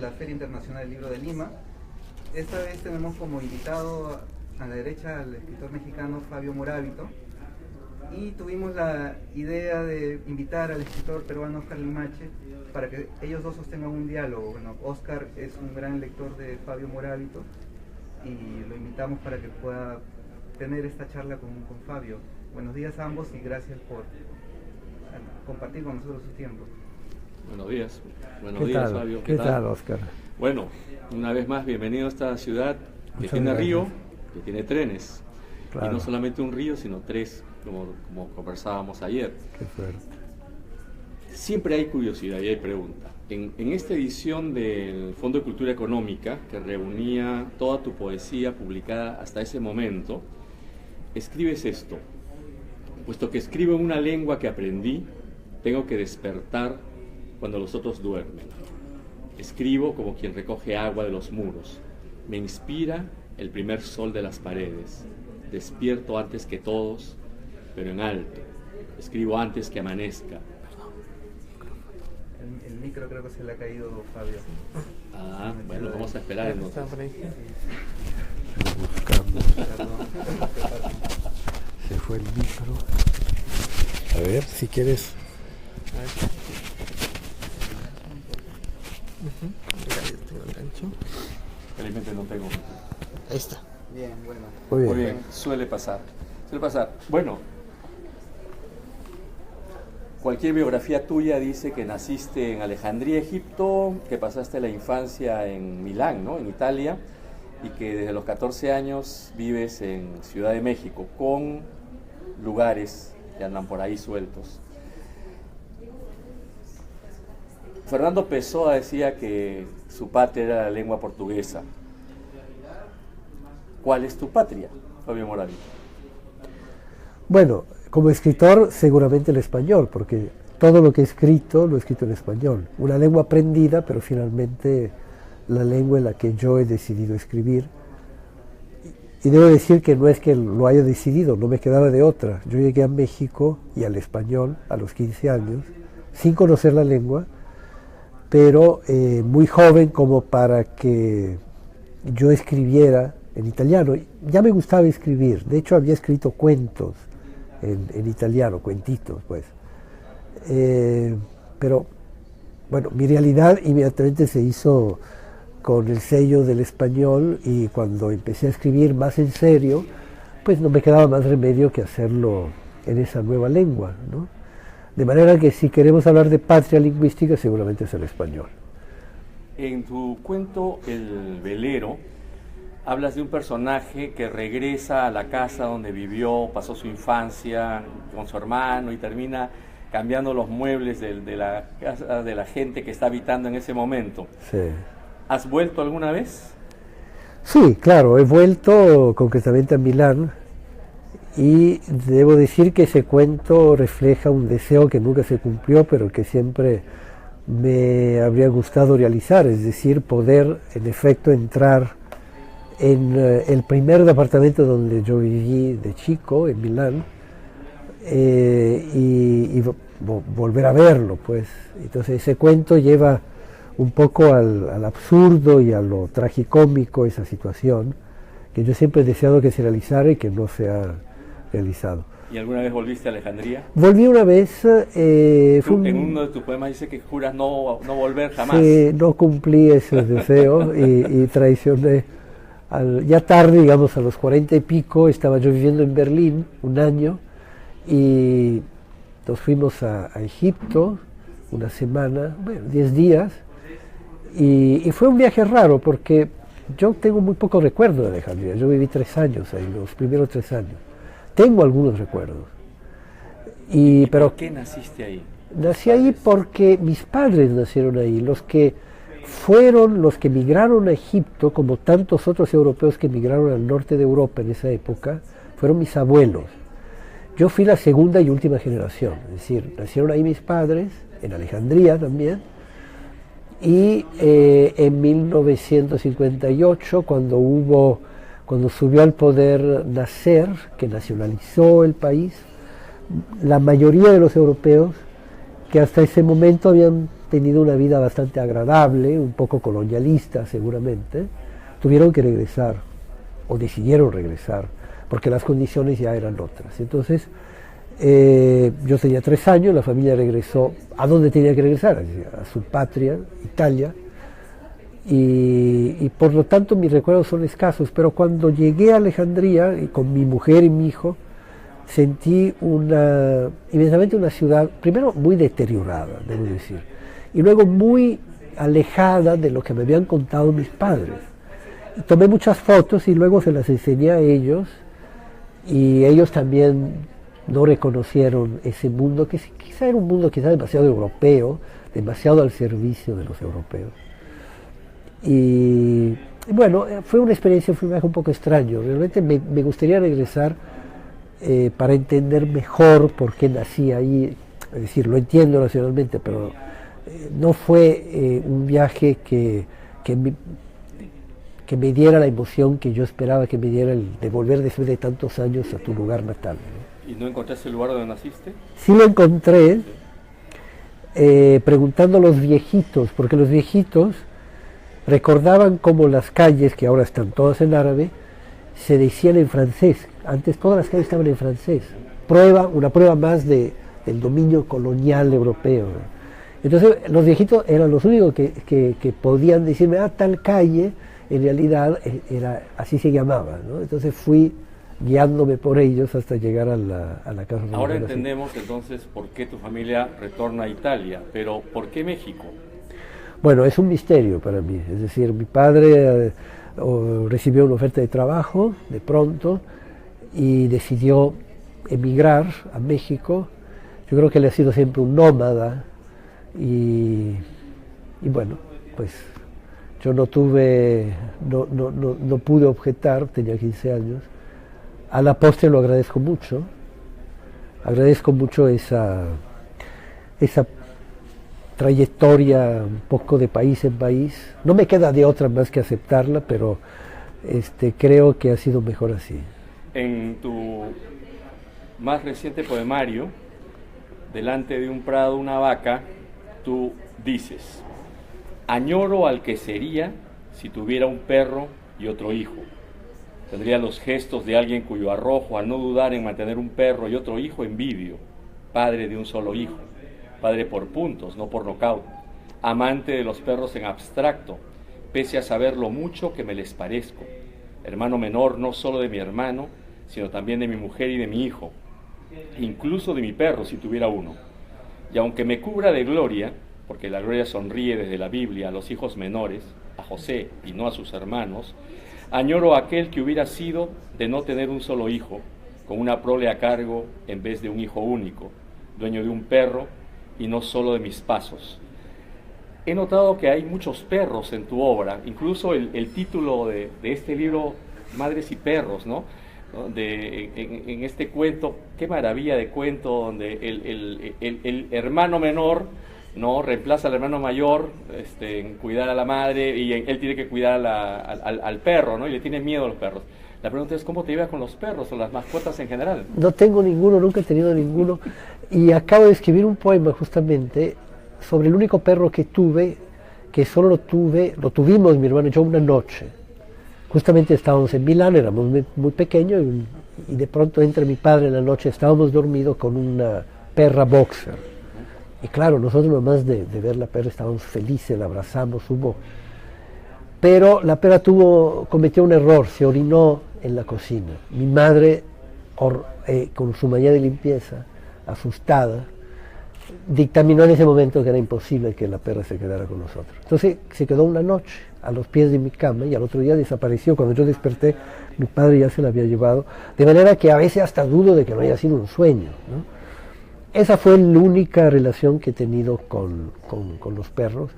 la Feria Internacional del Libro de Lima. Esta vez tenemos como invitado a la derecha al escritor mexicano Fabio Morábito, y tuvimos la idea de invitar al escritor peruano Oscar Limache para que ellos dos sostengan un diálogo. Bueno, Oscar es un gran lector de Fabio Morábito y lo invitamos para que pueda tener esta charla con Fabio. Buenos días a ambos y gracias por compartir con nosotros su tiempo. Buenos días. Buenos días, Fabio. ¿Qué tal, Oscar? Bueno, una vez más, bienvenido a esta ciudad que Muchas tiene gracias. río, que tiene trenes. Claro. Y no solamente un río, sino tres, como conversábamos ayer. Qué suerte. Siempre hay curiosidad y hay pregunta. En esta edición del Fondo de Cultura Económica, que reunía toda tu poesía publicada hasta ese momento, escribes esto: puesto que escribo en una lengua que aprendí, tengo que despertar cuando los otros duermen. Escribo como quien recoge agua de los muros. Me inspira el primer sol de las paredes. Despierto antes que todos, pero en alto. Escribo antes que amanezca. El micro creo que se le ha caído, Fabio. Ah, bueno, vamos a esperar entonces. Se fue el micro. A ver, si quieres. Felizmente no tengo. Ahí está. Bien, bueno. Muy bien, suele pasar. Bueno, cualquier biografía tuya dice que naciste en Alejandría, Egipto, que pasaste la infancia en Milán, ¿no?, en Italia, y que desde los 14 años vives en Ciudad de México, con lugares que andan por ahí sueltos. Fernando Pessoa decía que su patria era la lengua portuguesa. ¿Cuál es tu patria, Fabio Morábito? Bueno, como escritor seguramente el español, porque todo lo que he escrito lo he escrito en español. Una lengua aprendida, pero finalmente la lengua en la que yo he decidido escribir. Y debo decir que no es que lo haya decidido, no me quedaba de otra. Yo llegué a México y al español a los 15 años, sin conocer la lengua, pero muy joven como para que yo escribiera en italiano. Ya me gustaba escribir, de hecho había escrito cuentos en italiano, cuentitos pues. Pero bueno, mi realidad inmediatamente se hizo con el sello del español, y cuando empecé a escribir más en serio, pues no me quedaba más remedio que hacerlo en esa nueva lengua, ¿no? De manera que si queremos hablar de patria lingüística, seguramente es el español. En tu cuento El velero, hablas de un personaje que regresa a la casa donde vivió, pasó su infancia con su hermano y termina cambiando los muebles de la casa de la gente que está habitando en ese momento. Sí. ¿Has vuelto alguna vez? Sí, claro, he vuelto concretamente a Milán, y debo decir que ese cuento refleja un deseo que nunca se cumplió, pero que siempre me habría gustado realizar, es decir, poder en efecto entrar en el primer departamento donde yo viví de chico, en Milán, y volver a verlo, pues. Entonces ese cuento lleva un poco al absurdo y a lo tragicómico esa situación, que yo siempre he deseado que se realizara y que no se ha realizado. ¿Y alguna vez volviste a Alejandría? Volví una vez. En uno de tus poemas dice que juras no volver jamás. Sí, no cumplí ese deseo y traicioné. Ya tarde, digamos a los 40 y pico, estaba yo viviendo en Berlín un año, y nos fuimos a Egipto una semana, bueno, 10 días, y fue un viaje raro porque yo tengo muy poco recuerdo de Alejandría. Yo viví 3 años ahí, los primeros 3 años. Tengo algunos recuerdos. Pero ¿por qué naciste ahí? Nací ahí porque mis padres nacieron ahí, los que fueron los que migraron a Egipto, como tantos otros europeos que migraron al norte de Europa en esa época, fueron mis abuelos. Yo fui la segunda y última generación, es decir, nacieron ahí mis padres, en Alejandría también, y en 1958, cuando subió al poder Nasser, que nacionalizó el país, la mayoría de los europeos que hasta ese momento habían tenido una vida bastante agradable, un poco colonialista seguramente, tuvieron que regresar, o decidieron regresar, porque las condiciones ya eran otras. Entonces, yo tenía 3 años, la familia regresó, ¿a dónde tenía que regresar? A su patria, Italia, y por lo tanto mis recuerdos son escasos, pero cuando llegué a Alejandría, y con mi mujer y mi hijo, sentí inmensamente una ciudad, primero muy deteriorada, debo decir, y luego muy alejada de lo que me habían contado mis padres. Y tomé muchas fotos y luego se las enseñé a ellos, y ellos también no reconocieron ese mundo, que quizá era un mundo quizá demasiado europeo, demasiado al servicio de los europeos. Y bueno, fue una experiencia, fue un viaje un poco extraño. Realmente me gustaría regresar para entender mejor por qué nací ahí. Es decir, lo entiendo nacionalmente, pero no fue un viaje que me diera la emoción que yo esperaba que me diera, el de volver después de tantos años a tu lugar natal, ¿no? ¿Y no encontraste el lugar donde naciste? Sí lo encontré, preguntando a los viejitos, porque los viejitos recordaban cómo las calles, que ahora están todas en árabe, se decían en francés. Antes todas las calles estaban en francés. Una prueba más del dominio colonial europeo, ¿no? Entonces los viejitos eran los únicos que podían decirme, tal calle, en realidad así se llamaba, ¿no? Entonces fui guiándome por ellos hasta llegar a la casa. Ahora entendemos entonces por qué tu familia retorna a Italia, pero ¿por qué México? Bueno, es un misterio para mí. Es decir, mi padre recibió una oferta de trabajo de pronto y decidió emigrar a México. Yo creo que él ha sido siempre un nómada y bueno, pues yo no pude objetar, tenía 15 años. A la postre lo agradezco mucho esa trayectoria un poco de país en país. No me queda de otra más que aceptarla, pero creo que ha sido mejor así. En tu más reciente poemario, delante de un prado, una vaca, tú dices: añoro al que sería si tuviera un perro y otro hijo. Tendría los gestos de alguien cuyo arrojo, al no dudar en mantener un perro y otro hijo, envidio. Padre de un solo hijo, padre por puntos, no por nocaut, amante de los perros en abstracto, pese a saber lo mucho que me les parezco, hermano menor no solo de mi hermano, sino también de mi mujer y de mi hijo, incluso de mi perro si tuviera uno. Y aunque me cubra de gloria, porque la gloria sonríe desde la Biblia a los hijos menores, a José y no a sus hermanos, añoro a aquel que hubiera sido de no tener un solo hijo, con una prole a cargo en vez de un hijo único, dueño de un perro y no solo de mis pasos. He notado que hay muchos perros en tu obra, incluso el título de este libro, Madres y Perros, ¿no? En este cuento, qué maravilla de cuento, donde el hermano menor, ¿no?, reemplaza al hermano mayor en cuidar a la madre, y él tiene que cuidar al perro, ¿no? Y le tiene miedo a los perros. La pregunta es, ¿cómo te llevas con los perros o las mascotas en general? No tengo ninguno, nunca he tenido ninguno, y acabo de escribir un poema justamente sobre el único perro que tuve, que solo lo tuvimos mi hermano y yo una noche. Justamente estábamos en Milán, éramos muy pequeños, y de pronto entra mi padre en la noche, estábamos dormidos con una perra boxer. Y claro, nosotros nomás de ver la perra estábamos felices, la abrazamos, pero la perra cometió un error, se orinó en la cocina. Mi madre, con su manía de limpieza, asustada, dictaminó en ese momento que era imposible que la perra se quedara con nosotros. Entonces se quedó una noche a los pies de mi cama y al otro día desapareció. Cuando yo desperté, mi padre ya se la había llevado, de manera que a veces hasta dudo de que no haya sido un sueño, ¿no? Esa fue la única relación que he tenido con los perros,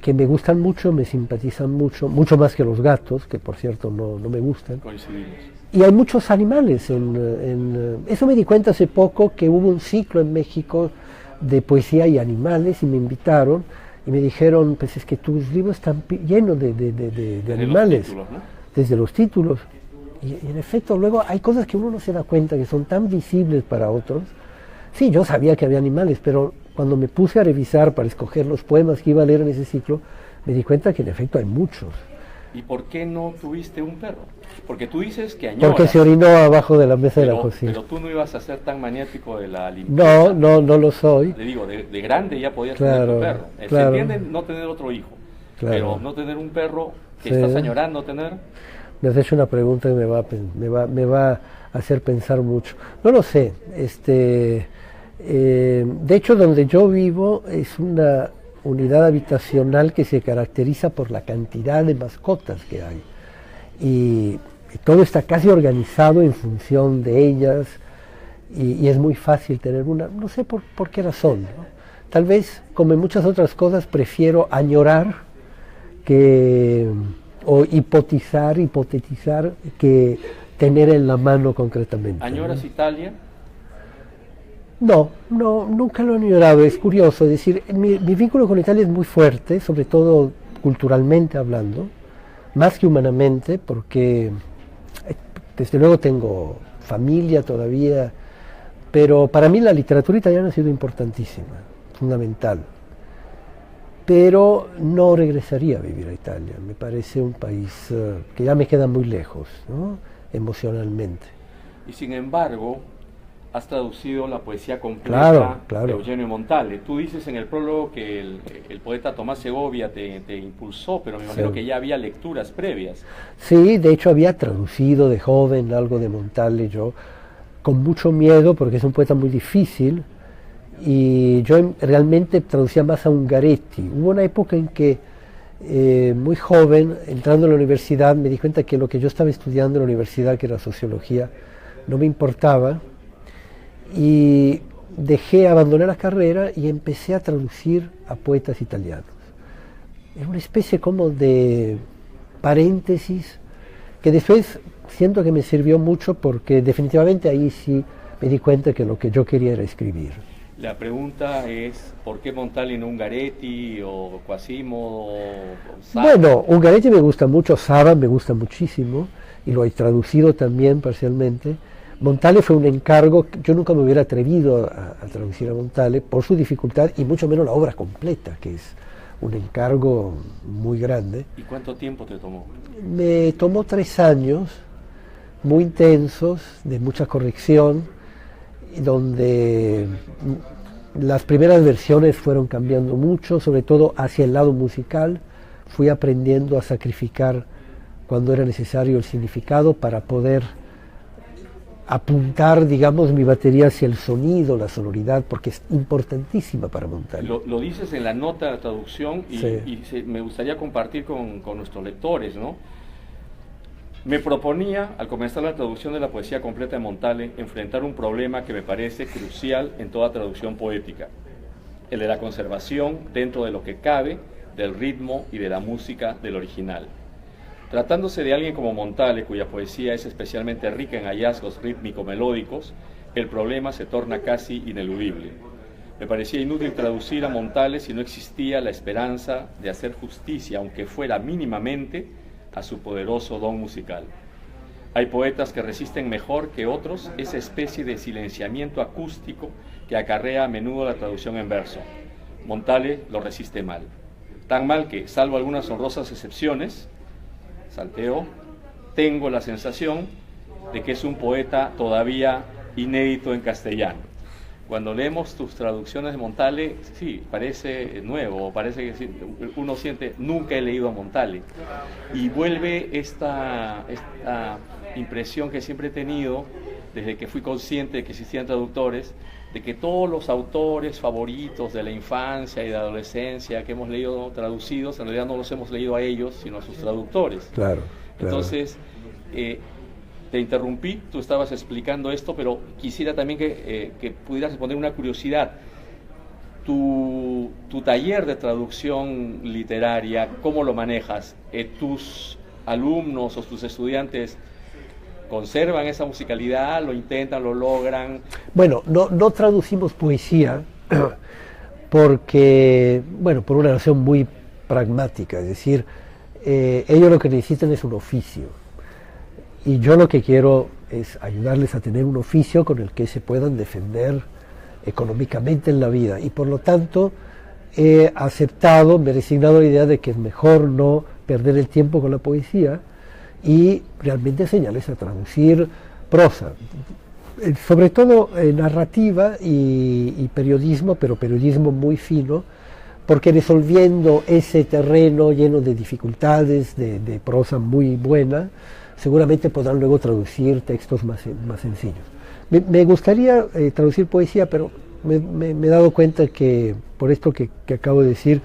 que me gustan mucho, me simpatizan mucho más que los gatos, que por cierto no me gustan. Coincidimos. Y hay muchos animales. Eso me di cuenta hace poco, que hubo un ciclo en México de poesía y animales, y me invitaron y me dijeron, pues es que tus libros están llenos de animales, títulos, ¿no? Desde los títulos. Y en efecto, luego hay cosas que uno no se da cuenta, que son tan visibles para otros. Sí, yo sabía que había animales, pero cuando me puse a revisar para escoger los poemas que iba a leer en ese ciclo, me di cuenta que en efecto hay muchos. ¿Y por qué no tuviste un perro? Porque tú dices que añoras. Porque se orinó abajo de la mesa de la cocina. Pero tú no ibas a ser tan maniático de la limpieza. No lo soy. Te digo, de grande ya podías tener tu perro. Se entiende no tener otro hijo, pero no tener un perro que estás añorando tener. Me has hecho una pregunta que me va a hacer pensar mucho. No lo sé. De hecho, donde yo vivo es una unidad habitacional que se caracteriza por la cantidad de mascotas que hay. Y todo está casi organizado en función de ellas, y es muy fácil tener una, no sé por qué razón, ¿no? Tal vez, como en muchas otras cosas, prefiero añorar o hipotetizar que tener en la mano concretamente. ¿Añoras, ¿no?, Italia? No, nunca lo he añorado. Es curioso, es decir, mi vínculo con Italia es muy fuerte, sobre todo culturalmente hablando, más que humanamente, porque desde luego tengo familia todavía, pero para mí la literatura italiana ha sido importantísima, fundamental. Pero no regresaría a vivir a Italia, me parece un país que ya me queda muy lejos, ¿no?, emocionalmente. Y sin embargo, has traducido la poesía completa de Eugenio Montale. Tú dices en el prólogo que el poeta Tomás Segovia te impulsó, pero me imagino que ya había lecturas previas. Sí, de hecho había traducido de joven algo de Montale yo, con mucho miedo, porque es un poeta muy difícil, y yo realmente traducía más a Ungaretti. Hubo una época en que, muy joven, entrando a la universidad, me di cuenta que lo que yo estaba estudiando en la universidad, que era sociología, no me importaba, y abandoné la carrera y empecé a traducir a poetas italianos. Es una especie como de paréntesis que después siento que me sirvió mucho, porque definitivamente ahí sí me di cuenta que lo que yo quería era escribir. La pregunta es, ¿por qué Montale y no Ungaretti o Quasimodo o Saba? Bueno, Ungaretti me gusta mucho, Saba me gusta muchísimo, y lo he traducido también parcialmente. Montale fue un encargo, yo nunca me hubiera atrevido a traducir a Montale por su dificultad, y mucho menos la obra completa, que es un encargo muy grande. ¿Y cuánto tiempo te tomó? Me tomó 3 años, muy intensos, de mucha corrección, donde las primeras versiones fueron cambiando mucho, sobre todo hacia el lado musical. Fui aprendiendo a sacrificar cuando era necesario el significado para poder apuntar, digamos, mi batería hacia el sonido, la sonoridad, porque es importantísima para Montale. Lo dices en la nota de la traducción y me gustaría compartir con nuestros lectores, ¿no? Me proponía, al comenzar la traducción de la poesía completa de Montale, enfrentar un problema que me parece crucial en toda traducción poética, el de la conservación, dentro de lo que cabe, del ritmo y de la música del original. Tratándose de alguien como Montale, cuya poesía es especialmente rica en hallazgos rítmico-melódicos, el problema se torna casi ineludible. Me parecía inútil traducir a Montale si no existía la esperanza de hacer justicia, aunque fuera mínimamente, a su poderoso don musical. Hay poetas que resisten mejor que otros esa especie de silenciamiento acústico que acarrea a menudo la traducción en verso. Montale lo resiste mal. Tan mal que, salvo algunas honrosas excepciones, salteo, tengo la sensación de que es un poeta todavía inédito en castellano. Cuando leemos tus traducciones de Montale, sí, parece nuevo, parece que sí, uno siente, nunca he leído a Montale. Y vuelve esta impresión que siempre he tenido, desde que fui consciente de que existían traductores, de que todos los autores favoritos de la infancia y de la adolescencia que hemos leído traducidos, en realidad no los hemos leído a ellos, sino a sus traductores. Claro. Entonces, te interrumpí, tú estabas explicando esto, pero quisiera también que pudieras responder una curiosidad. Tu taller de traducción literaria, ¿cómo lo manejas? ¿Tus alumnos o tus estudiantes conservan esa musicalidad, lo intentan, lo logran? Bueno, no traducimos poesía porque, bueno, por una razón muy pragmática, es decir, ellos lo que necesitan es un oficio. Y yo lo que quiero es ayudarles a tener un oficio con el que se puedan defender económicamente en la vida, y por lo tanto he aceptado, me he resignado a la idea de que es mejor no perder el tiempo con la poesía y realmente enseñarles a traducir prosa, sobre todo narrativa y periodismo, pero periodismo muy fino, porque resolviendo ese terreno lleno de dificultades, de prosa muy buena, seguramente podrán luego traducir textos más sencillos. Me gustaría traducir poesía, pero me he dado cuenta que, por esto que acabo de decir,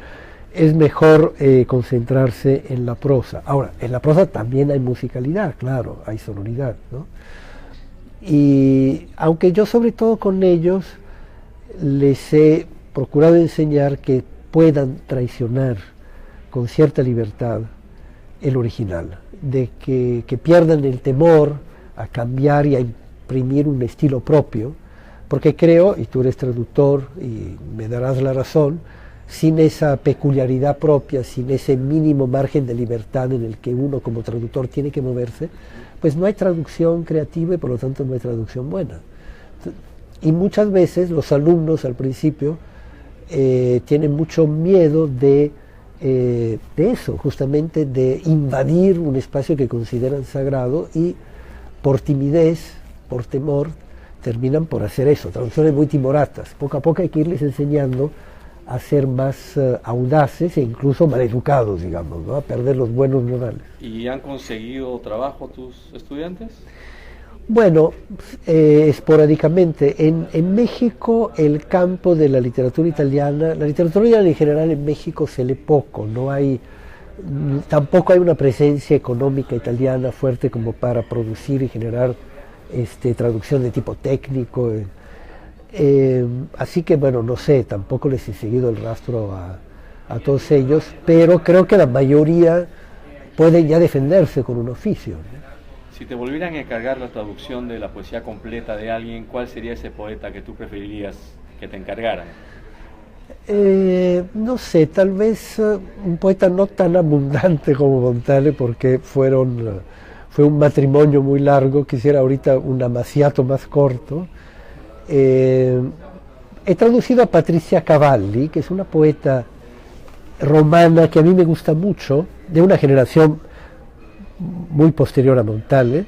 es mejor concentrarse en la prosa. Ahora, en la prosa también hay musicalidad, claro, hay sonoridad, ¿no? Y aunque yo sobre todo con ellos les he procurado enseñar que puedan traicionar con cierta libertad el original, de que pierdan el temor a cambiar y a imprimir un estilo propio, porque creo, y tú eres traductor y me darás la razón, sin esa peculiaridad propia, sin ese mínimo margen de libertad en el que uno como traductor tiene que moverse, pues no hay traducción creativa y por lo tanto no hay traducción buena. Y muchas veces los alumnos al principio tienen mucho miedo de eso, justamente de invadir un espacio que consideran sagrado y por timidez, por temor, terminan por hacer eso, traducciones muy timoratas. Poco a poco hay que irles enseñando a ser más audaces e incluso maleducados, digamos, ¿no? A perder los buenos modales. ¿Y han conseguido trabajo tus estudiantes? Bueno, esporádicamente. En México el campo de la literatura italiana en general en México se lee poco, tampoco hay una presencia económica italiana fuerte como para producir y generar traducción de tipo técnico. Así que bueno, no sé, tampoco les he seguido el rastro a todos ellos, pero creo que la mayoría pueden ya defenderse con un oficio, ¿no? Si te volvieran a encargar la traducción de la poesía completa de alguien, ¿cuál sería ese poeta que tú preferirías que te encargaran? No sé, tal vez un poeta no tan abundante como Montale, porque fue un matrimonio muy largo. Quisiera ahorita un amaciato más corto. He traducido a Patricia Cavalli, que es una poeta romana que a mí me gusta mucho, de una generación muy posterior a Montale,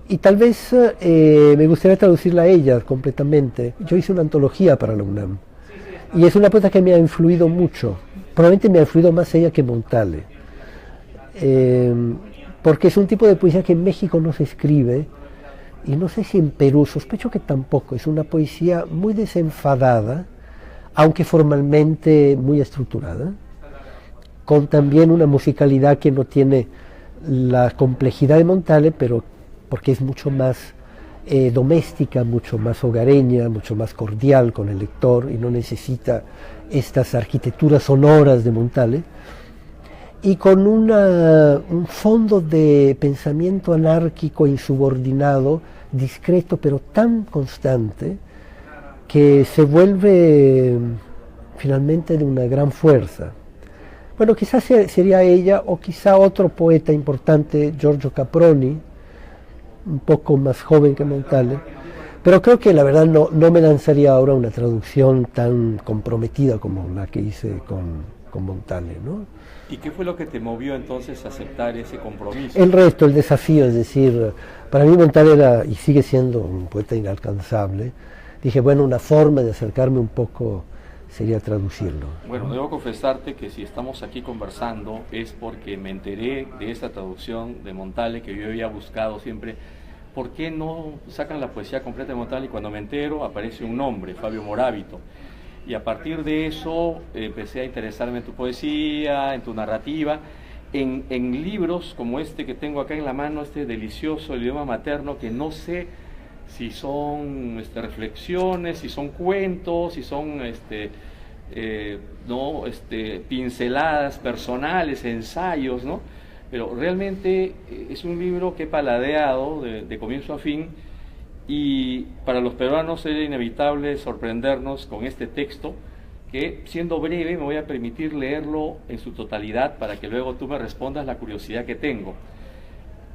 y tal vez me gustaría traducirla a ella completamente. Yo hice una antología para la UNAM, y es una poeta que me ha influido mucho, probablemente me ha influido más ella que Montale, porque es un tipo de poesía que en México no se escribe, y no sé si en Perú, sospecho que tampoco. Es una poesía muy desenfadada, aunque formalmente muy estructurada, con también una musicalidad que no tiene la complejidad de Montale, pero porque es mucho más doméstica, mucho más hogareña, mucho más cordial con el lector y no necesita estas arquitecturas sonoras de Montale, y con un fondo de pensamiento anárquico, insubordinado, discreto, pero tan constante que se vuelve finalmente de una gran fuerza. Bueno, quizás sería ella, o quizá otro poeta importante, Giorgio Caproni, un poco más joven que Montale, pero creo que la verdad no me lanzaría ahora una traducción tan comprometida como la que hice con Montale, ¿no? ¿Y qué fue lo que te movió entonces a aceptar ese compromiso? El resto, el desafío, es decir, para mí Montale era y sigue siendo un poeta inalcanzable. Dije, bueno, una forma de acercarme un poco sería traducirlo. Bueno, debo confesarte que si estamos aquí conversando es porque me enteré de esta traducción de Montale que yo había buscado siempre. ¿Por qué no sacan la poesía completa de Montale? Y cuando me entero aparece un nombre, Fabio Moravito. Y a partir de eso empecé a interesarme en tu poesía, en tu narrativa, en libros como este que tengo acá en la mano, este delicioso, El idioma materno, que no sé si son reflexiones, si son cuentos, si son pinceladas personales, ensayos, ¿no? Pero realmente es un libro que he paladeado de comienzo a fin, y para los peruanos era inevitable sorprendernos con este texto, que siendo breve me voy a permitir leerlo en su totalidad para que luego tú me respondas la curiosidad que tengo.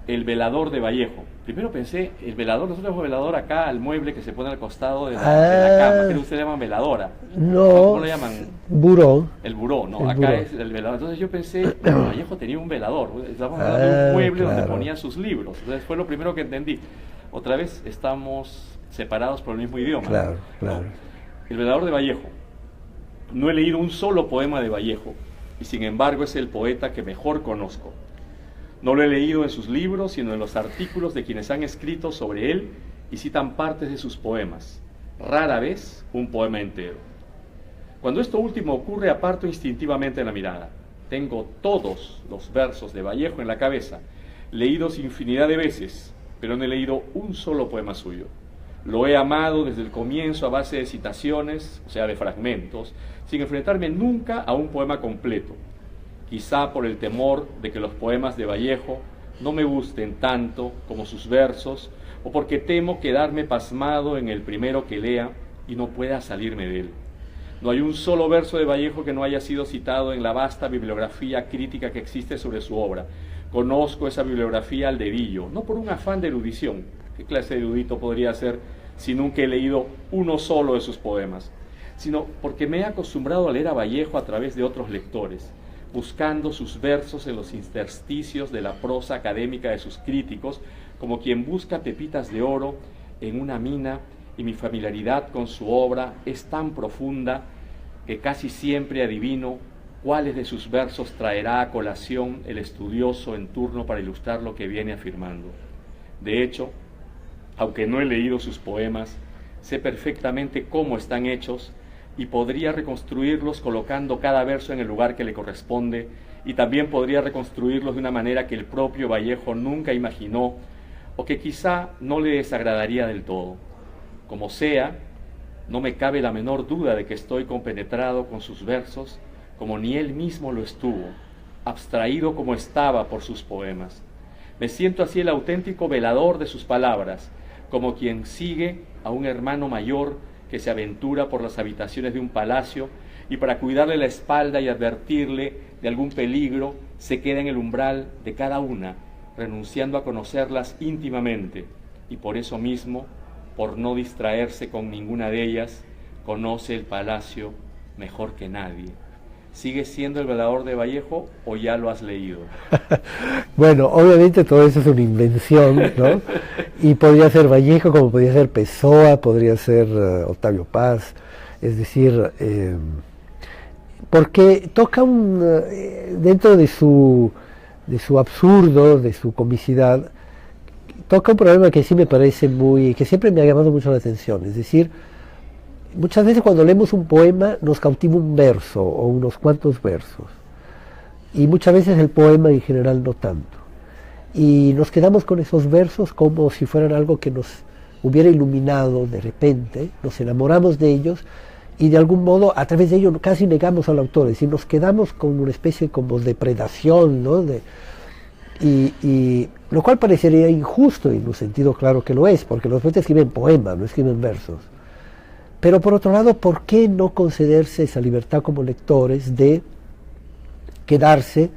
El velador de Vallejo. Primero pensé, el velador, nosotros tenemos velador acá, al mueble que se pone al costado de la cama. Creo que ustedes le llaman veladora. No, ¿Cómo lo llaman? Buró. El buró, ¿no? El Acá buró. es el velador. Entonces yo pensé, Vallejo tenía un velador. Estamos hablando de un mueble donde ponía sus libros. Entonces fue lo primero que entendí. Otra vez estamos separados por el mismo idioma. Claro, ¿no? claro. El velador de Vallejo. No he leído un solo poema de Vallejo, y sin embargo es el poeta que mejor conozco. No lo he leído en sus libros, sino en los artículos de quienes han escrito sobre él y citan partes de sus poemas, rara vez un poema entero. Cuando esto último ocurre, aparto instintivamente la mirada. Tengo todos los versos de Vallejo en la cabeza, leídos infinidad de veces, pero no he leído un solo poema suyo. Lo he amado desde el comienzo a base de citaciones, o sea, de fragmentos, sin enfrentarme nunca a un poema completo. Quizá por el temor de que los poemas de Vallejo no me gusten tanto como sus versos, o porque temo quedarme pasmado en el primero que lea y no pueda salirme de él. No hay un solo verso de Vallejo que no haya sido citado en la vasta bibliografía crítica que existe sobre su obra. Conozco esa bibliografía al dedillo, no por un afán de erudición. ¿Qué clase de erudito podría ser si nunca he leído uno solo de sus poemas? Sino porque me he acostumbrado a leer a Vallejo a través de otros lectores, buscando sus versos en los intersticios de la prosa académica de sus críticos, como quien busca pepitas de oro en una mina, y mi familiaridad con su obra es tan profunda que casi siempre adivino cuáles de sus versos traerá a colación el estudioso en turno para ilustrar lo que viene afirmando. De hecho, aunque no he leído sus poemas, sé perfectamente cómo están hechos y podría reconstruirlos colocando cada verso en el lugar que le corresponde, y también podría reconstruirlos de una manera que el propio Vallejo nunca imaginó o que quizá no le desagradaría del todo. Como sea, no me cabe la menor duda de que estoy compenetrado con sus versos como ni él mismo lo estuvo, abstraído como estaba por sus poemas. Me siento así el auténtico velador de sus palabras, como quien sigue a un hermano mayor que se aventura por las habitaciones de un palacio y para cuidarle la espalda y advertirle de algún peligro, se queda en el umbral de cada una, renunciando a conocerlas íntimamente, y por eso mismo, por no distraerse con ninguna de ellas, conoce el palacio mejor que nadie. ¿Sigues siendo el velador de Vallejo o ya lo has leído? Bueno, obviamente todo eso es una invención, ¿no? Y podría ser Vallejo, como podría ser Pessoa, podría ser Octavio Paz, es decir, porque toca dentro de su absurdo, de su comicidad, toca un problema que sí me parece que siempre me ha llamado mucho la atención, es decir, muchas veces cuando leemos un poema nos cautiva un verso o unos cuantos versos, y muchas veces el poema en general no tanto, y nos quedamos con esos versos como si fueran algo que nos hubiera iluminado de repente, nos enamoramos de ellos y de algún modo a través de ellos casi negamos al autor, es decir, nos quedamos con una especie como de predación, ¿no? Y lo cual parecería injusto, y en un sentido claro que lo es, porque los poetas escriben poemas, no escriben versos. Pero por otro lado, ¿por qué no concederse esa libertad como lectores de quedarse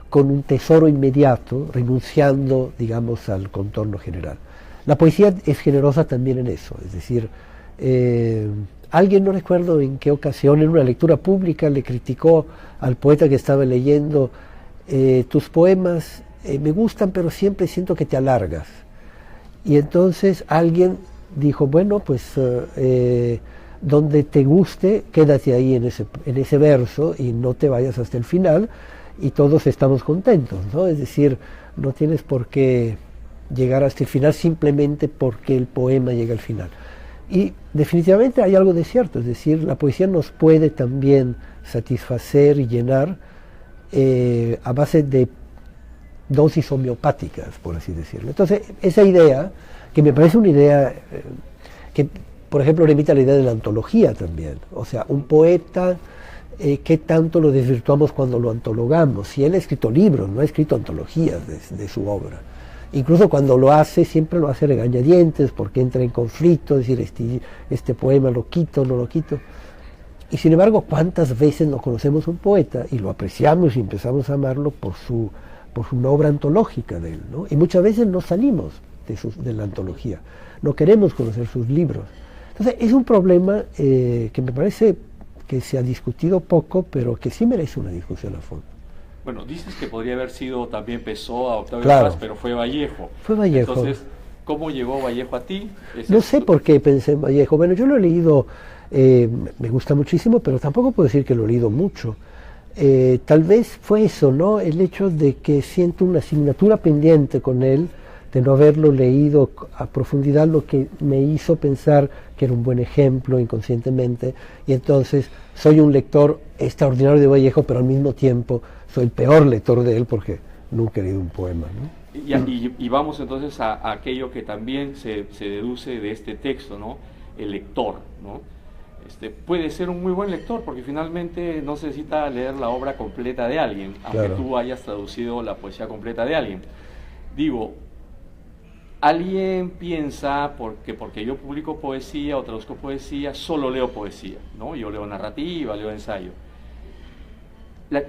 con un tesoro inmediato, renunciando, digamos, al contorno general? La poesía es generosa también en eso, es decir, alguien, no recuerdo en qué ocasión, en una lectura pública le criticó al poeta que estaba leyendo: tus poemas me gustan, pero siempre siento que te alargas. Y entonces alguien dijo, bueno, pues donde te guste, quédate ahí en ese verso y no te vayas hasta el final, y todos estamos contentos, ¿no? Es decir, no tienes por qué llegar hasta el final simplemente porque el poema llega al final. Y definitivamente hay algo de cierto, es decir, la poesía nos puede también satisfacer y llenar a base de dosis homeopáticas, por así decirlo. Entonces, esa idea, que me parece una idea que, por ejemplo, remite a la idea de la antología también. O sea, un poeta, ¿qué tanto lo desvirtuamos cuando lo antologamos? Si él ha escrito libros, no ha escrito antologías de su obra. Incluso cuando lo hace, siempre lo hace regañadientes, porque entra en conflicto, es decir, este poema lo quito, no lo quito. Y sin embargo, ¿cuántas veces no conocemos un poeta y lo apreciamos y empezamos a amarlo por su por una obra antológica de él, ¿no? Y muchas veces no salimos de la antología, no queremos conocer sus libros. Entonces es un problema que me parece que se ha discutido poco, pero que sí merece una discusión a fondo. Bueno, dices que podría haber sido también Pessoa, Octavio Claro. Paz, pero fue Vallejo. Fue Vallejo. Entonces, ¿cómo llegó Vallejo a ti? No sé por qué pensé en Vallejo. Bueno, yo lo he leído, me gusta muchísimo, pero tampoco puedo decir que lo he leído mucho. Tal vez fue eso, ¿no? El hecho de que siento una asignatura pendiente con él, de no haberlo leído a profundidad, lo que me hizo pensar que era un buen ejemplo inconscientemente, y entonces soy un lector extraordinario de Vallejo, pero al mismo tiempo soy el peor lector de él porque nunca he leído un poema, ¿no? Y vamos entonces a aquello que también se deduce de este texto, ¿no? El lector, ¿no? Puede ser un muy buen lector porque finalmente no se necesita leer la obra completa de alguien, aunque Claro. tú hayas traducido la poesía completa de alguien. Digo, alguien piensa porque yo publico poesía o traduzco poesía, solo leo poesía, ¿no? Yo leo narrativa, leo ensayo.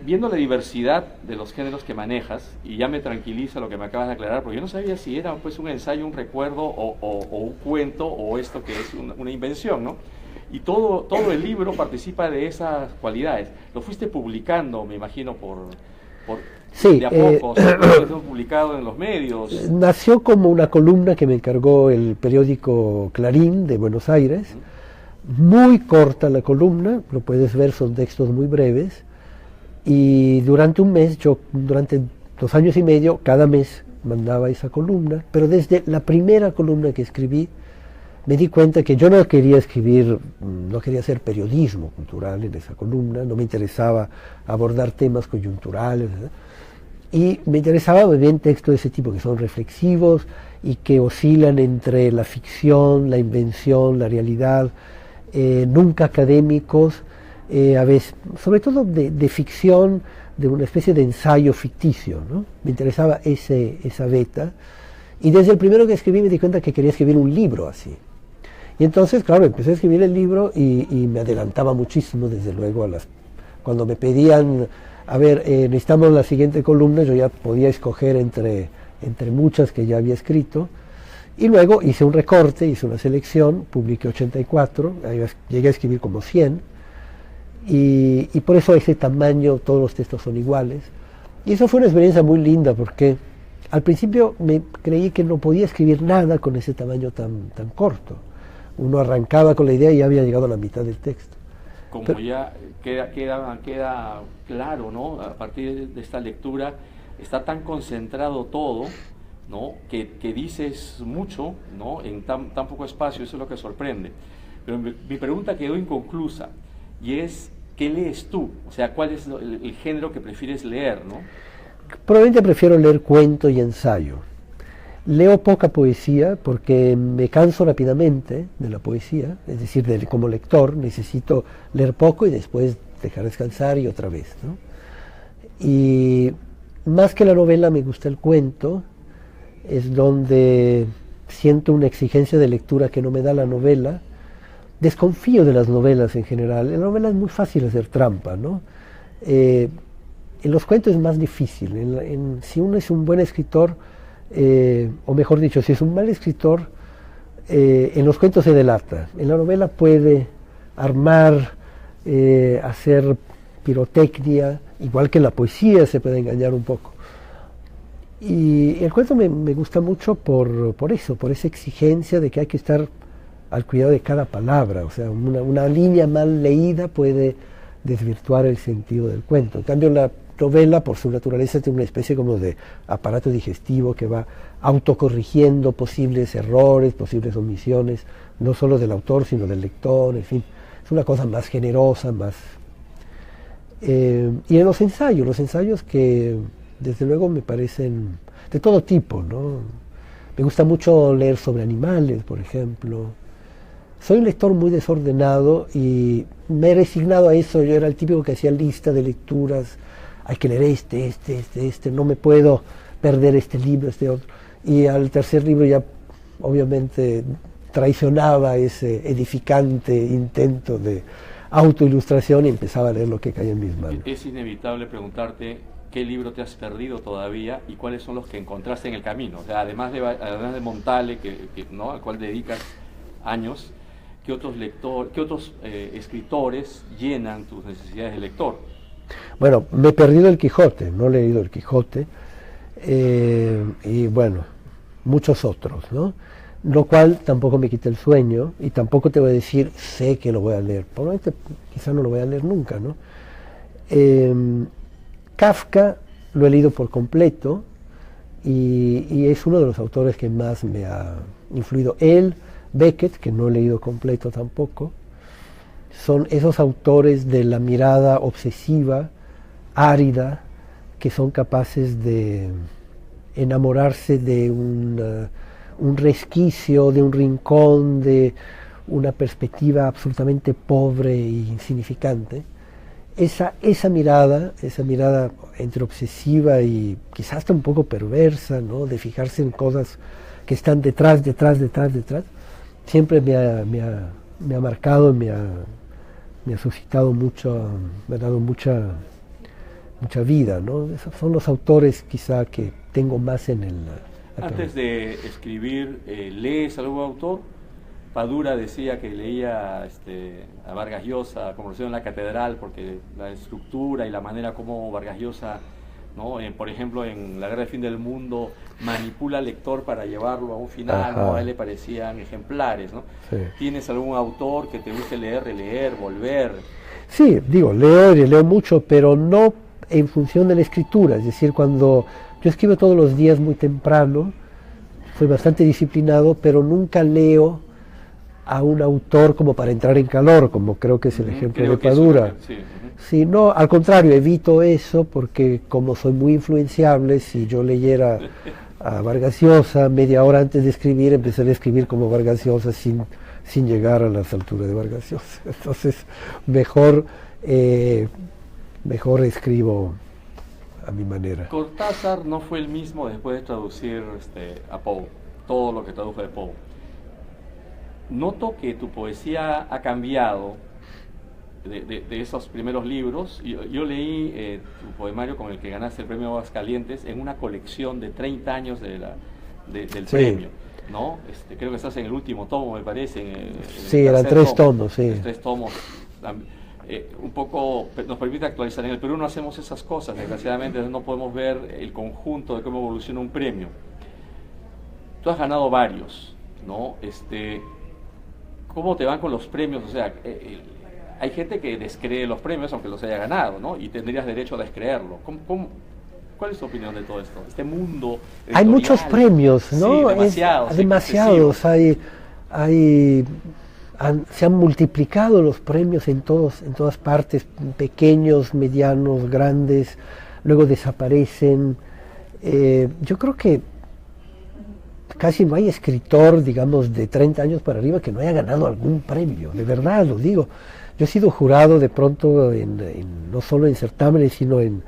Viendo la diversidad de los géneros que manejas, y ya me tranquiliza lo que me acabas de aclarar, porque yo no sabía si era pues un ensayo, un recuerdo o un cuento o esto que es una invención, ¿no? Y todo el libro participa de esas cualidades. Lo fuiste publicando, me imagino, Sí, de a poco, lo publicado en los medios. Nació como una columna que me encargó el periódico Clarín de Buenos Aires. Muy corta la columna, lo puedes ver, son textos muy breves. Y durante un mes, durante 2 años y medio, cada mes mandaba esa columna. Pero desde la primera columna que escribí, me di cuenta que yo no quería escribir, no quería hacer periodismo cultural en esa columna, no me interesaba abordar temas coyunturales, ¿verdad? Y me interesaba muy bien textos de ese tipo, que son reflexivos y que oscilan entre la ficción, la invención, la realidad, nunca académicos, a veces, sobre todo de ficción, de una especie de ensayo ficticio, ¿no? Me interesaba esa beta, y desde el primero que escribí me di cuenta que quería escribir un libro así. Y entonces, claro, empecé a escribir el libro y me adelantaba muchísimo, desde luego, cuando me pedían, a ver, necesitamos la siguiente columna, yo ya podía escoger entre muchas que ya había escrito, y luego hice un recorte, hice una selección, publiqué 84, llegué a escribir como 100, y por eso ese tamaño, todos los textos son iguales. Y eso fue una experiencia muy linda, porque al principio me creí que no podía escribir nada con ese tamaño tan corto. Uno arrancaba con la idea y ya había llegado a la mitad del texto. Como ya queda claro, ¿no? A partir de esta lectura está tan concentrado todo, ¿no? Que dices mucho, ¿no? En tan poco espacio, eso es lo que sorprende. Pero mi pregunta quedó inconclusa, y es, ¿qué lees tú? O sea, ¿cuál es el género que prefieres leer, ¿no? Probablemente prefiero leer cuento y ensayo. Leo poca poesía porque me canso rápidamente de la poesía, es decir, como lector necesito leer poco y después dejar descansar y otra vez, ¿no? Y más que la novela me gusta el cuento, es donde siento una exigencia de lectura que no me da la novela. Desconfío de las novelas en general. En la novela es muy fácil hacer trampa, ¿no? En los cuentos es más difícil. Si uno es un buen escritor, o mejor dicho, si es un mal escritor, en los cuentos se delata. En la novela puede armar, hacer pirotecnia, igual que en la poesía se puede engañar un poco. Y el cuento me gusta mucho por eso, por esa exigencia de que hay que estar al cuidado de cada palabra. O sea, una línea mal leída puede desvirtuar el sentido del cuento. En cambio, la novela, por su naturaleza, tiene una especie como de aparato digestivo que va autocorrigiendo posibles errores, posibles omisiones, no solo del autor, sino del lector, en fin. Es una cosa más generosa, más... y en los ensayos que, desde luego, me parecen de todo tipo, ¿no? Me gusta mucho leer sobre animales, por ejemplo. Soy un lector muy desordenado y me he resignado a eso. Yo era el típico que hacía lista de lecturas. Hay que leer este, no me puedo perder este libro, este otro. Y al tercer libro ya, obviamente, traicionaba ese edificante intento de autoilustración y empezaba a leer lo que caía en mis manos. Es inevitable preguntarte qué libro te has perdido todavía y cuáles son los que encontraste en el camino. O sea, además de Montale, ¿no? al cual dedicas años, ¿qué otros escritores llenan tus necesidades de lector? Bueno, me he perdido el Quijote, no he leído el Quijote, y bueno, muchos otros, ¿no? Lo cual tampoco me quita el sueño, y tampoco te voy a decir, sé que lo voy a leer, probablemente quizá no lo voy a leer nunca, ¿no? Kafka lo he leído por completo, y es uno de los autores que más me ha influido. Él, Beckett, que no he leído completo tampoco, son esos autores de la mirada obsesiva, árida, que son capaces de enamorarse de un resquicio, de un rincón, de una perspectiva absolutamente pobre e insignificante. Esa mirada entre obsesiva y quizás hasta un poco perversa, ¿no? De fijarse en cosas que están detrás, siempre me ha marcado, me ha suscitado mucho, me ha dado mucha vida, ¿no? Esos son los autores quizá que tengo más en el... Antes de escribir, ¿lees algún autor? Padura decía que leía a Vargas Llosa, Conversación en la Catedral, porque la estructura y la manera como Vargas Llosa, ¿no? Por ejemplo, en La Guerra del Fin del Mundo, manipula al lector para llevarlo a un final, ¿no? A él le parecían ejemplares, ¿no? Sí. ¿Tienes algún autor que te guste leer, releer, volver? Sí, digo, leo mucho, pero no en función de la escritura, es decir, cuando yo escribo todos los días muy temprano, soy bastante disciplinado, pero nunca leo a un autor como para entrar en calor, como creo que es el ejemplo de Padura. Sí, no, al contrario, evito eso porque como soy muy influenciable, si yo leyera a Vargas Llosa media hora antes de escribir, empezaría a escribir como Vargas Llosa sin llegar a las alturas de Vargas Llosa. Entonces, mejor escribo a mi manera. Cortázar no fue el mismo después de traducir a Poe, todo lo que tradujo de Poe. Noto que tu poesía ha cambiado de esos primeros libros. Yo leí tu poemario con el que ganaste el premio Aguascalientes en una colección de 30 años del sí. premio, ¿no? Creo que estás en el último tomo, me parece. Sí, eran 3 tomos, sí. 3 tomos. Un poco nos permite actualizar. En el Perú no hacemos esas cosas, desgraciadamente no podemos ver el conjunto de cómo evoluciona un premio. Tú has ganado varios, ¿no? ¿Cómo te van con los premios? O sea, hay gente que descree los premios aunque los haya ganado, ¿no? Y tendrías derecho a descreerlo. ¿Cuál es tu opinión de todo esto? Este mundo editorial. Hay muchos premios, ¿no? Sí, demasiados. Se han multiplicado los premios en todas partes, pequeños, medianos, grandes, luego desaparecen. Yo creo que casi no hay escritor, digamos, de 30 años para arriba que no haya ganado algún premio, de verdad lo digo. Yo he sido jurado de pronto no solo en certámenes, sino en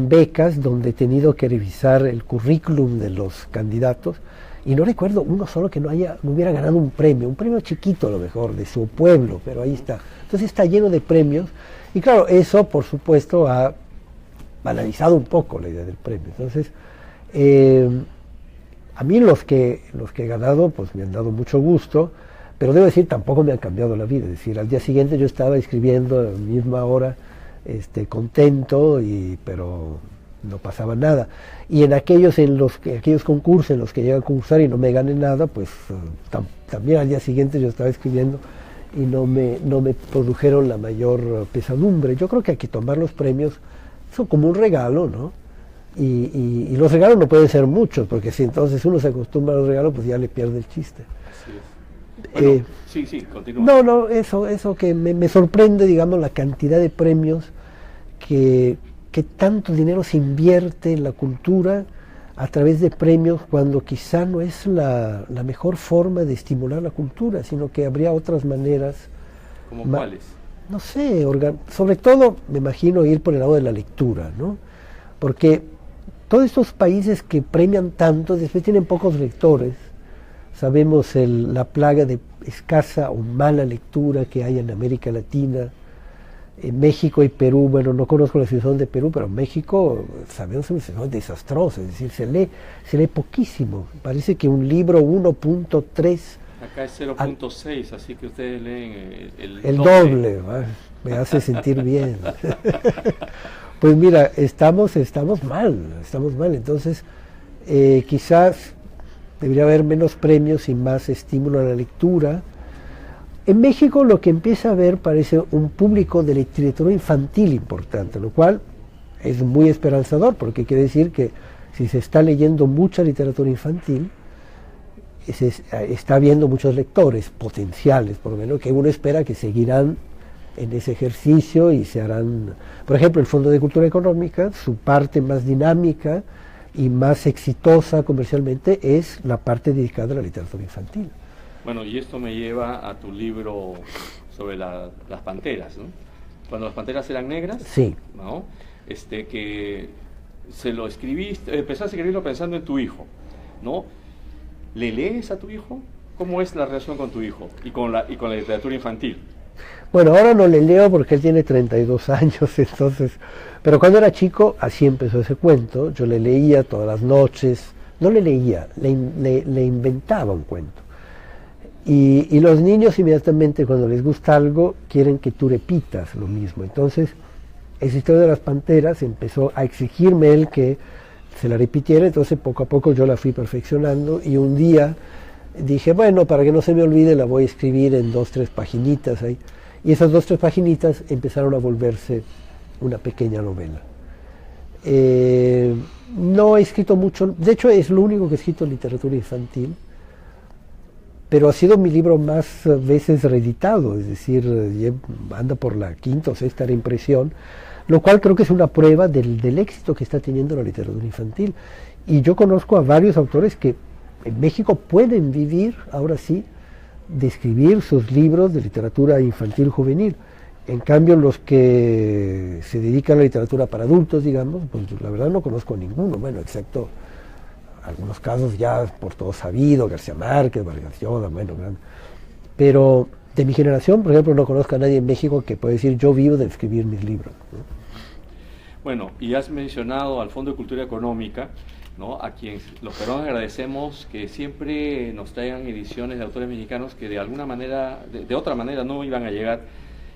becas, donde he tenido que revisar el currículum de los candidatos, y no recuerdo uno solo que no hubiera ganado un premio chiquito a lo mejor, de su pueblo, pero ahí está. Entonces está lleno de premios, y claro, eso por supuesto ha banalizado un poco la idea del premio. Entonces, a mí los que he ganado pues me han dado mucho gusto, pero debo decir, tampoco me han cambiado la vida. Es decir, al día siguiente yo estaba escribiendo a la misma hora, contento, pero no pasaba nada. Y en aquellos concursos en los que llegué a concursar y no me gané nada, pues también al día siguiente yo estaba escribiendo y no me produjeron la mayor pesadumbre. Yo creo que hay que tomar los premios, son como un regalo, ¿no? Y los regalos no pueden ser muchos, porque si entonces uno se acostumbra a los regalos, pues ya le pierde el chiste. Así es. Bueno, sí, continúa. No, eso que me sorprende, digamos, la cantidad de premios que tanto dinero se invierte en la cultura a través de premios, cuando quizá no es la mejor forma de estimular la cultura, sino que habría otras maneras. ¿Cómo cuáles? No sé, sobre todo me imagino ir por el lado de la lectura, ¿no? Porque todos estos países que premian tanto, después tienen pocos lectores. Sabemos la plaga de escasa o mala lectura que hay en América Latina. En México y Perú, bueno, no conozco la situación de Perú, pero México, sabemos, es una situación desastrosa, es decir, se lee poquísimo. Parece que un libro 1.3... Acá es 0.6, así que ustedes leen el doble. Me hace sentir bien. Pues mira, estamos mal, entonces quizás debería haber menos premios y más estímulo a la lectura. En México lo que empieza a haber parece un público de literatura infantil importante, lo cual es muy esperanzador, porque quiere decir que si se está leyendo mucha literatura infantil, está habiendo muchos lectores potenciales, por lo menos, que uno espera que seguirán en ese ejercicio y se harán... Por ejemplo, el Fondo de Cultura Económica, su parte más dinámica y más exitosa comercialmente es la parte dedicada a la literatura infantil. Bueno, y esto me lleva a tu libro sobre las panteras, ¿no? Cuando las panteras eran negras, sí, ¿no? Que se lo escribiste, empezaste a escribirlo pensando en tu hijo, ¿no? ¿Le lees a tu hijo? ¿Cómo es la relación con tu hijo y con la literatura infantil? Bueno, ahora no le leo porque él tiene 32 años, entonces... Pero cuando era chico, así empezó ese cuento. Yo le leía todas las noches. No le leía, le inventaba un cuento. Y los niños inmediatamente cuando les gusta algo quieren que tú repitas lo mismo. Entonces, esa historia de las panteras empezó a exigirme él que se la repitiera, entonces poco a poco yo la fui perfeccionando y un día dije, bueno, para que no se me olvide la voy a escribir en 2 o 3 paginitas ahí. Y esas 2 o 3 paginitas empezaron a volverse una pequeña novela. No he escrito mucho, de hecho es lo único que he escrito en literatura infantil, pero ha sido mi libro más veces reeditado, es decir, anda por la 5ª o 6ª reimpresión, lo cual creo que es una prueba del éxito que está teniendo la literatura infantil. Y yo conozco a varios autores que en México pueden vivir, ahora sí, de escribir sus libros de literatura infantil juvenil. En cambio, los que se dedican a la literatura para adultos, digamos, pues la verdad no conozco ninguno, bueno, excepto algunos casos ya por todo sabido, García Márquez, Vargas Llosa, bueno, pero de mi generación, por ejemplo, no conozco a nadie en México que pueda decir yo vivo de escribir mis libros, ¿no? Bueno, y has mencionado al Fondo de Cultura Económica, ¿no? A quien los peruanos agradecemos que siempre nos traigan ediciones de autores mexicanos que de alguna manera, de otra manera no iban a llegar,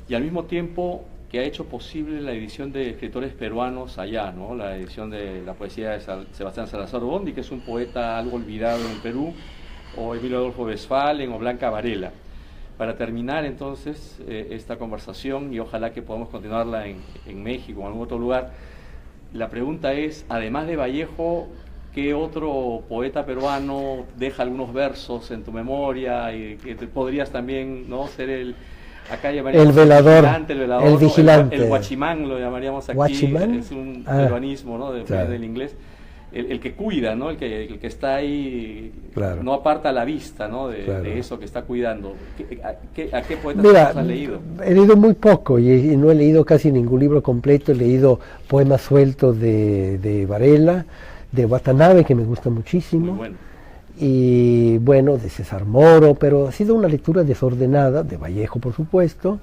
y al mismo tiempo que ha hecho posible la edición de escritores peruanos allá, ¿no? La edición de la poesía de Sebastián Salazar Bondi, que es un poeta algo olvidado en Perú, o Emilio Adolfo Westphalen o Blanca Varela. Para terminar entonces esta conversación, y ojalá que podamos continuarla en México o en algún otro lugar, la pregunta es, además de Vallejo, ¿qué otro poeta peruano deja algunos versos en tu memoria y que te podrías también, ¿no, ser el... Acá llamaríamos el velador, el vigilante, el guachimán lo llamaríamos aquí, ¿Guachimán? Es un peruanismo, ¿no? Del inglés, el que cuida, ¿no? El que está ahí, claro, no aparta la vista, ¿no? De eso que está cuidando. ¿A qué poetas has leído? He leído muy poco y no he leído casi ningún libro completo. He leído poemas sueltos de Varela, de Watanabe, que me gusta muchísimo. Muy bueno. Y bueno, de César Moro, pero ha sido una lectura desordenada, de Vallejo por supuesto,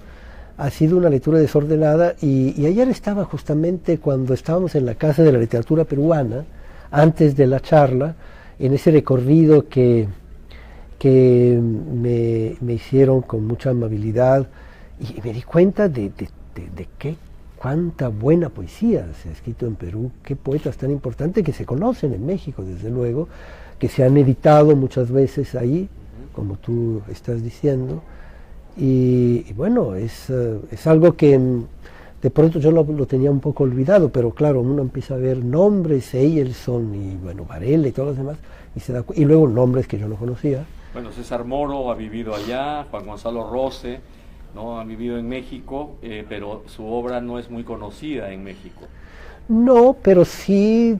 ha sido una lectura desordenada y ayer estaba justamente cuando estábamos en la Casa de la Literatura Peruana, antes de la charla, en ese recorrido que me hicieron con mucha amabilidad y me di cuenta de cuánta buena poesía se ha escrito en Perú, qué poetas tan importantes que se conocen en México, desde luego, que se han editado muchas veces ahí, como tú estás diciendo, y bueno, es algo que de pronto yo lo tenía un poco olvidado, pero claro, uno empieza a ver nombres, Eyelson y bueno, Varela y todos los demás, y luego nombres que yo no conocía. Bueno, César Moro ha vivido allá, Juan Gonzalo Rose, ¿no? Ha vivido en México, pero su obra no es muy conocida en México. No, pero sí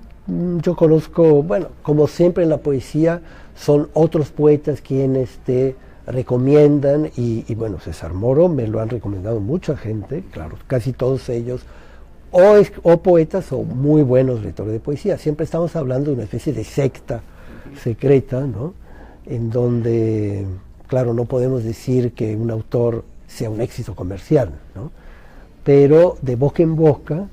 yo conozco, bueno, como siempre en la poesía, son otros poetas quienes te recomiendan y bueno, César Moro me lo han recomendado mucha gente, claro, casi todos ellos, o poetas o muy buenos lectores de poesía. Siempre estamos hablando de una especie de secta secreta, ¿no? En donde, claro, no podemos decir que un autor sea un éxito comercial, ¿no? pero de boca en boca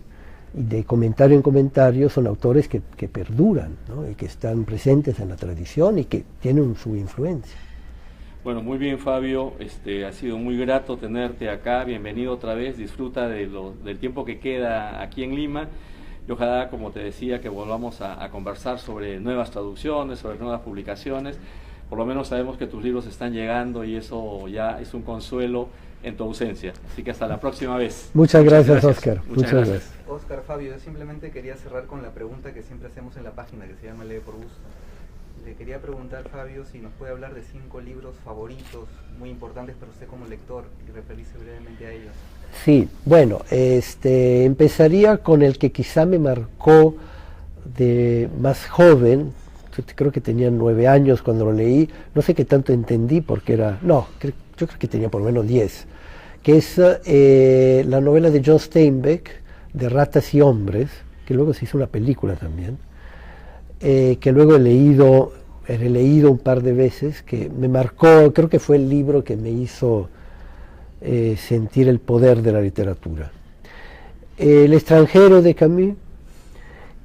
y de comentario en comentario son autores que perduran, ¿no? Y que están presentes en la tradición y que tienen su influencia. Bueno, muy bien, Fabio, ha sido muy grato tenerte acá, bienvenido otra vez, disfruta del tiempo que queda aquí en Lima y ojalá, como te decía, que volvamos a conversar sobre nuevas traducciones, sobre nuevas publicaciones. Por lo menos sabemos que tus libros están llegando y eso ya es un consuelo en tu ausencia. Así que hasta la próxima vez. Muchas gracias, Oscar. Muchas gracias. Oscar, Fabio, yo simplemente quería cerrar con la pregunta que siempre hacemos en la página, que se llama Lee por Gusto. Le quería preguntar, Fabio, si nos puede hablar de 5 libros favoritos, muy importantes para usted como lector, y referirse brevemente a ellos. Sí, bueno, empezaría con el que quizá me marcó de más joven. Creo que tenía 9 años cuando lo leí, no sé qué tanto entendí porque yo creo que tenía por lo menos 10, que es la novela de John Steinbeck, de Ratas y Hombres, que luego se hizo una película también, que luego he leído un par de veces, que me marcó, creo que fue el libro que me hizo sentir el poder de la literatura. El extranjero de Camus,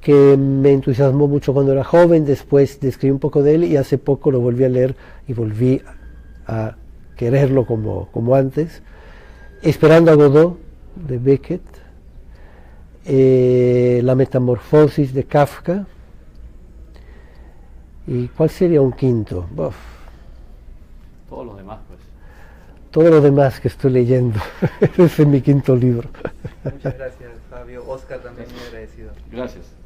que me entusiasmó mucho cuando era joven, después escribí un poco de él y hace poco lo volví a leer y volví a quererlo como antes. Esperando a Godot, de Beckett, La metamorfosis de Kafka. ¿Y cuál sería un quinto? Uf. Todos los demás, pues. Todo lo demás que estoy leyendo. Ese es mi quinto libro. Muchas gracias, Fabio. Oscar también muy agradecido. Gracias.